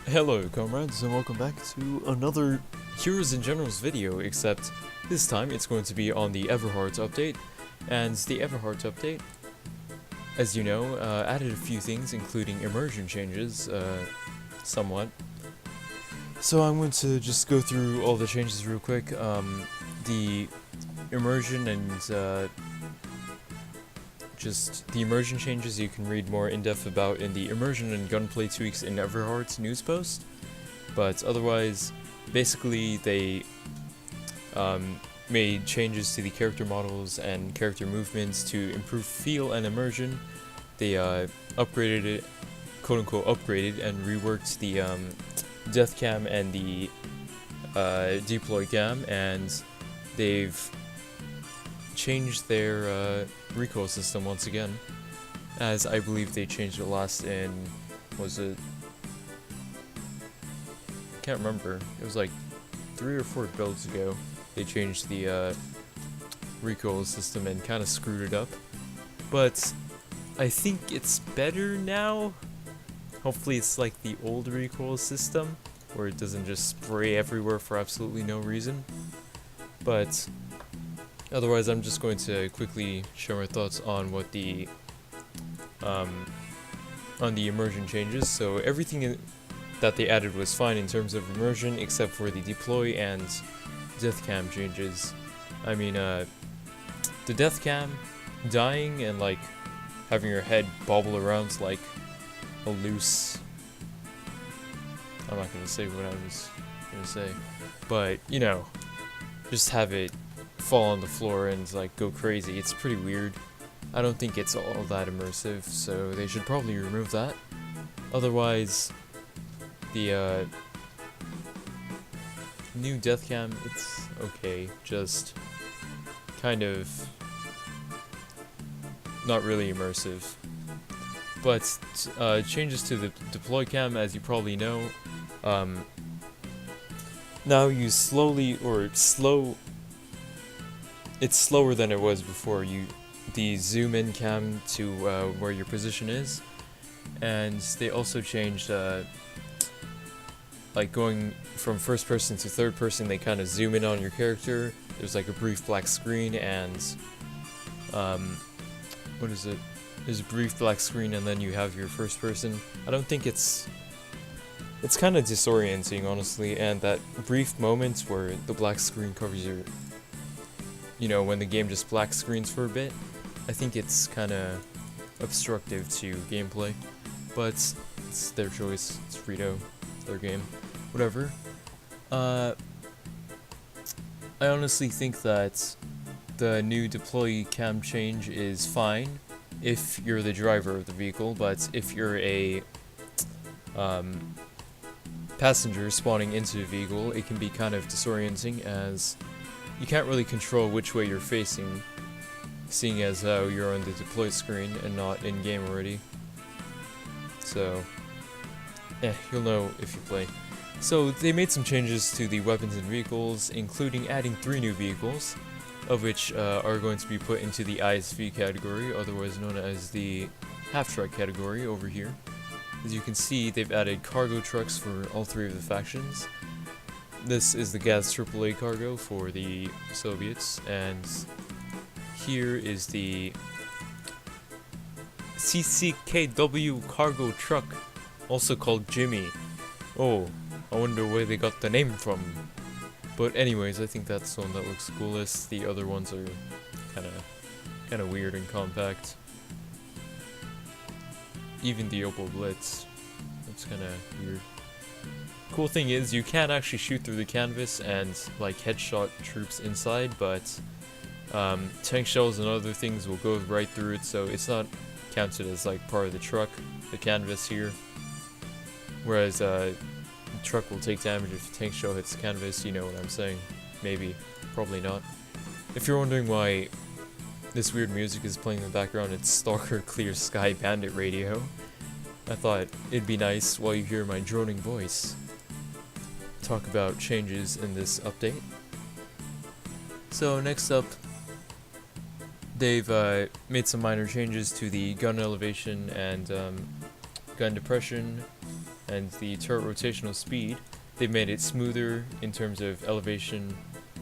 Hello comrades and welcome back to another Heroes and Generals video, except this time it's going to be on the Everhart update. And the Everhart update, as you know, added a few things including immersion changes, somewhat. So I'm going to just go through all the changes real quick. The immersion and just the immersion changes you can read more in-depth about in the immersion and gunplay tweaks in Everhart's news post. But otherwise, basically they made changes to the character models and character movements to improve feel and immersion. They upgraded it, quote-unquote upgraded, and reworked the death cam and the deploy cam, and they've changed their recoil system once again, as I believe they changed it last in, was it, I can't remember, it was like 3 or 4 builds ago, they changed the recoil system and kind of screwed it up, but I think it's better now. Hopefully it's like the old recoil system, where it doesn't just spray everywhere for absolutely no reason, but otherwise, I'm just going to quickly share my thoughts on what the on the immersion changes. So everything that they added was fine in terms of immersion, except for the deploy and death cam changes. I mean, the death cam, dying and like having your head bobble around like a loose. I'm not gonna say what I was gonna say, but you know, just have it fall on the floor and like go crazy. It's pretty weird. I don't think it's all that immersive, so they should probably remove that. Otherwise, the new death cam, it's okay, just kind of not really immersive. But changes to the deploy cam, as you probably know, now you slowly or slow. It's slower than it was before. The zoom in cam to where your position is, and they also changed like going from first person to third person. They kind of zoom in on your character. There's like a brief black screen and what is it? There's a brief black screen and then you have your first person. I don't think it's kind of disorienting, honestly, and that brief moment where the black screen covers your, you know, when the game just black screens for a bit, I think it's kind of obstructive to gameplay, but it's their choice. It's Frito, their game, whatever. I honestly think that the new deploy cam change is fine if you're the driver of the vehicle, but if you're a passenger spawning into the vehicle, it can be kind of disorienting, as you can't really control which way you're facing, seeing as how you're on the deploy screen and not in-game already. So, you'll know if you play. So, they made some changes to the weapons and vehicles, including adding 3 new vehicles, of which are going to be put into the ISV category, otherwise known as the half-truck category over here. As you can see, they've added cargo trucks for all 3 of the factions. This is the gas AAA cargo for the Soviets, and here is the CCKW cargo truck, also called Jimmy. Oh, I wonder where they got the name from. But anyways, I think that's the one that looks coolest. The other ones are kind of weird and compact. Even the Opel Blitz, that's kind of weird. Cool thing is, you can actually shoot through the canvas and like headshot troops inside, but tank shells and other things will go right through it, so it's not counted as like part of the truck, the canvas here. Whereas the truck will take damage if the tank shell hits the canvas, you know what I'm saying. Maybe, probably not. If you're wondering why this weird music is playing in the background, it's Stalker Clear Sky Bandit Radio. I thought it'd be nice while you hear my droning voice talk about changes in this update. So next up, they've made some minor changes to the gun elevation and gun depression and the turret rotational speed. They've made it smoother in terms of elevation,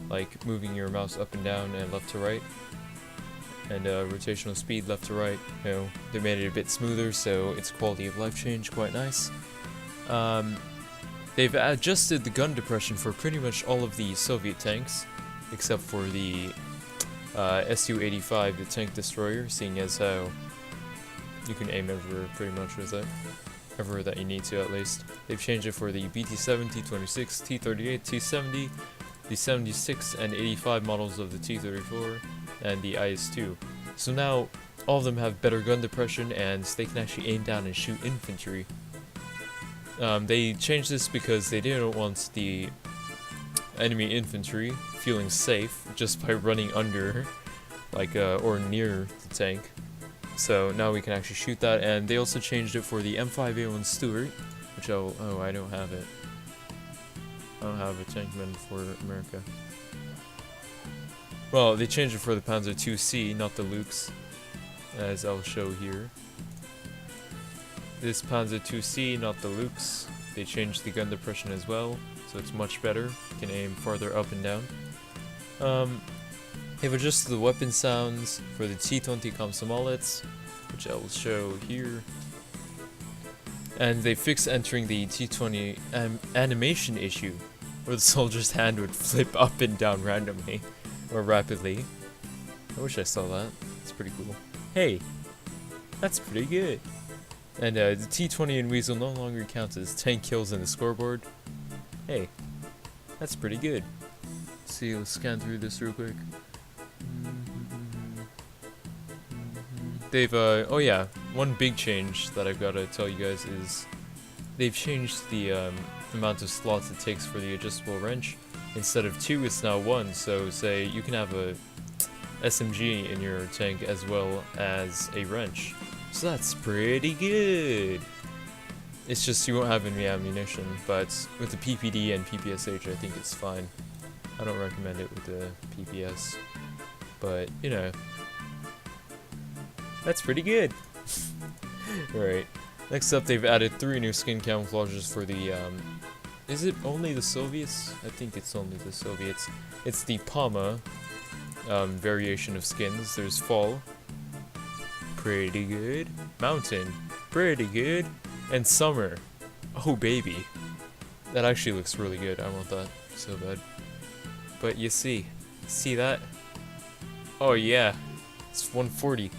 like moving your mouse up and down and left to right, and rotational speed left to right. You know, they made it a bit smoother, so its quality of life change quite nice. They've adjusted the gun depression for pretty much all of the Soviet tanks, except for the Su-85, the tank destroyer, seeing as how you can aim everywhere pretty much with it. Everywhere that you need to, at least. They've changed it for the BT-7, T-26, T-38, T-70, the 76 and 85 models of the T-34, and the IS-2. So now, all of them have better gun depression, and they can actually aim down and shoot infantry. They changed this because they didn't want the enemy infantry feeling safe just by running under, like, or near the tank. So now we can actually shoot that, and they also changed it for the M5A1 Stuart, which I don't have it. I don't have a tankman for America. Well, they changed it for the Panzer IIc, not the Lukes, as I'll show here. This Panzer IIc, not the Lukes. They changed the gun depression as well, so it's much better. You can aim farther up and down. They've adjusted the weapon sounds for the T-20 Komsomolets, which I will show here. And they fixed entering the T-20 animation issue, where the soldier's hand would flip up and down randomly, or rapidly. I wish I saw that. It's pretty cool. Hey, that's pretty good. And the T-20 and Weasel no longer counts as 10 kills in the scoreboard. Hey, that's pretty good. See, let's scan through this real quick. They've, oh yeah, one big change that I've got to tell you guys is they've changed the amount of slots it takes for the adjustable wrench. Instead of 2, it's now 1, so say you can have a SMG in your tank as well as a wrench. So that's pretty good. It's just you won't have any ammunition, but with the PPD and PPSH I think it's fine. I don't recommend it with the PPS, but you know, that's pretty good. Alright, next up they've added 3 new skin camouflages for the, is it only the Soviets? I think it's only the Soviets. It's the Pama variation of skins. There's Fall, pretty good. Mountain, pretty good. And Summer, oh baby. That actually looks really good. I want that so bad. But you see that? Oh yeah, it's 140.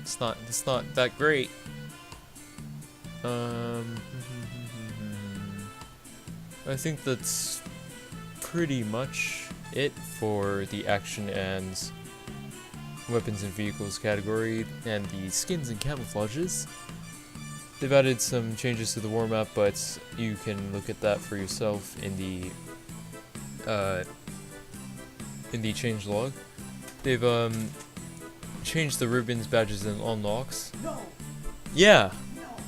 It's not that great. I think that's pretty much it for the action and weapons and vehicles category and the skins and camouflages. They've added some changes to the war map, but you can look at that for yourself in the changelog. They've changed the ribbons, badges, and unlocks. No. Yeah,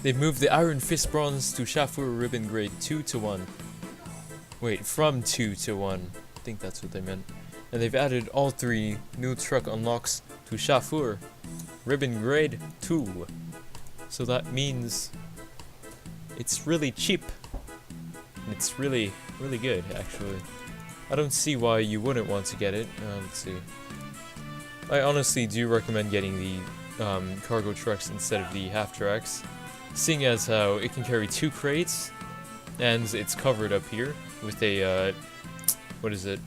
they've moved the Iron Fist Bronze to Shafur ribbon grade 2 to 1. Wait, from 2 to 1. I think that's what they meant. And they've added all 3 new truck unlocks to Shafur ribbon grade 2. So that means it's really cheap. And it's really, really good, actually. I don't see why you wouldn't want to get it. Let's see. I honestly do recommend getting the cargo trucks instead of the half tracks, seeing as how it can carry 2 crates, and it's covered up here with a, what is it?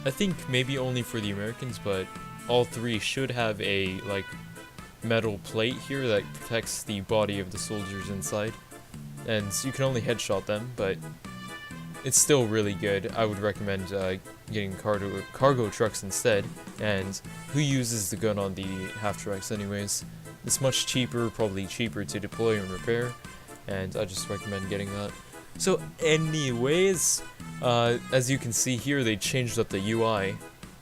I think maybe only for the Americans, but all 3 should have a, like, metal plate here that protects the body of the soldiers inside, and you can only headshot them, but it's still really good. I would recommend getting cargo trucks instead. And who uses the gun on the half tracks anyways? It's much cheaper, probably cheaper to deploy and repair, and I just recommend getting that. So anyways, as you can see here, they changed up the UI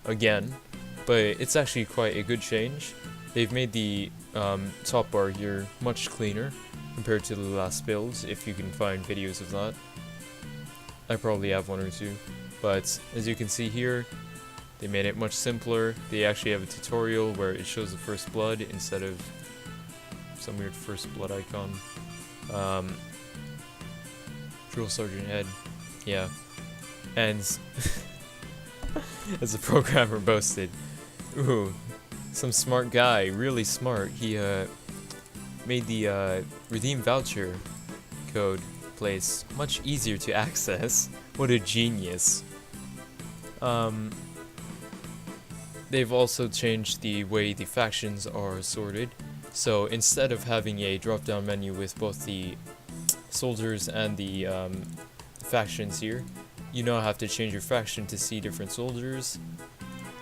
again, but it's actually quite a good change. They've made the top bar here much cleaner compared to the last builds, if you can find videos of that. I probably have 1 or 2, but as you can see here, they made it much simpler. They actually have a tutorial where it shows the first blood instead of some weird first blood icon. Drill Sergeant Ed. Yeah. And as a programmer boasted, ooh, some smart guy, really smart. He made the redeem voucher code place much easier to access. What a genius. They've also changed the way the factions are sorted. So instead of having a drop-down menu with both the soldiers and the factions here, you now have to change your faction to see different soldiers,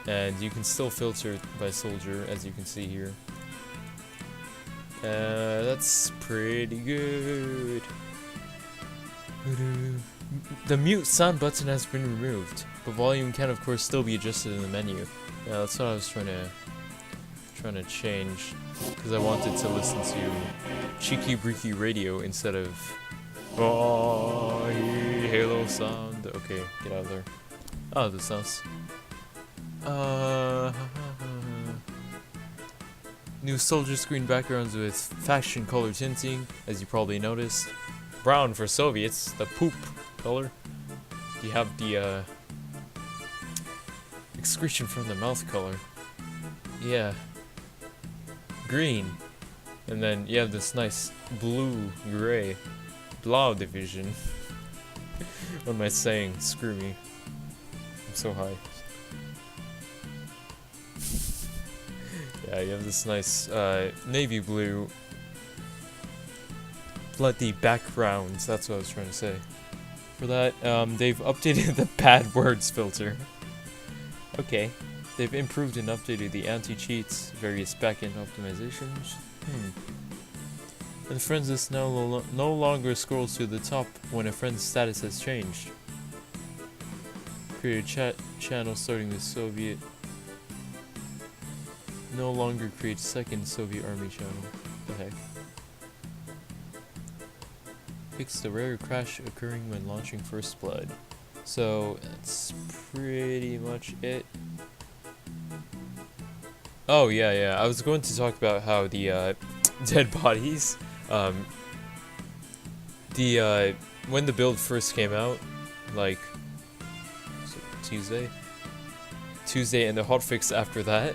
and you can still filter by soldier, as you can see here. That's pretty good. The mute sound button has been removed, but volume can of course still be adjusted in the menu. Yeah, that's what I was trying to change, because I wanted to listen to Cheeky Breaky Radio instead of Halo sound. Okay, get out of there. Oh, this sounds. New soldier screen backgrounds with faction color tinting, as you probably noticed. Brown for Soviets, the poop color. You have the excretion from the mouth color. Yeah. Green. And then you have this nice blue-gray Blau division. What am I saying? Screw me. I'm so high. Yeah, you have this nice navy blue bloody background. That's what I was trying to say. For that, they've updated the bad words filter. Okay. They've improved and updated the anti-cheats, various backend optimizations. And the friends list now no longer scrolls to the top when a friend's status has changed. Create a chat channel starting with Soviet. No longer create second Soviet army channel. What the heck? Fix the rare crash occurring when launching First Blood. So that's pretty much it. Oh yeah, I was going to talk about how the dead bodies, when the build first came out, like Tuesday, and the hotfix after that,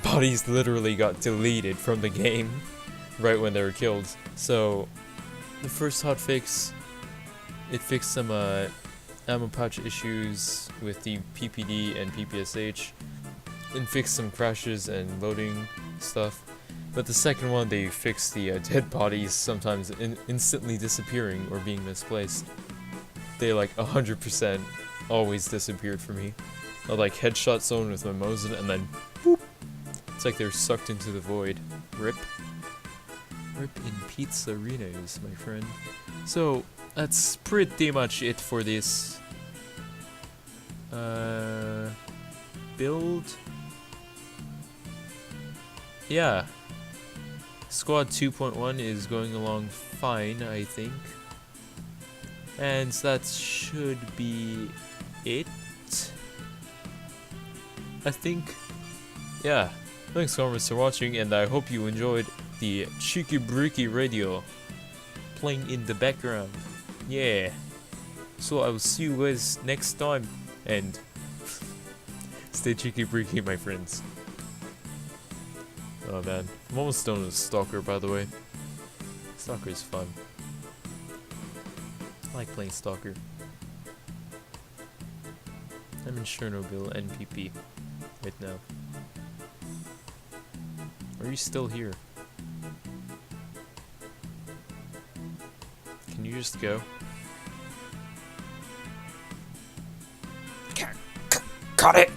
bodies literally got deleted from the game right when they were killed. So the first hotfix, it fixed some ammo pouch issues with the PPD and PPSH, and fixed some crashes and loading stuff. But the second one, they fixed the dead bodies sometimes instantly disappearing or being misplaced. They like 100% always disappeared for me. I like headshot someone with my Mosin and then boop. It's like they're sucked into the void. Rip. Rip in pizzerinos, my friend. So that's pretty much it for this build. Yeah. Squad 2.1 is going along fine, I think. And that should be it, I think. Yeah. Thanks so much for watching, and I hope you enjoyed the Cheeky Breaky Radio playing in the background. Yeah. So I will see you guys next time, and stay cheeky breaky, my friends. Oh man, I'm almost done with Stalker, by the way. Stalker is fun. I like playing Stalker. I'm in Chernobyl NPP right now. Are you still here? Can you just go? Cut it!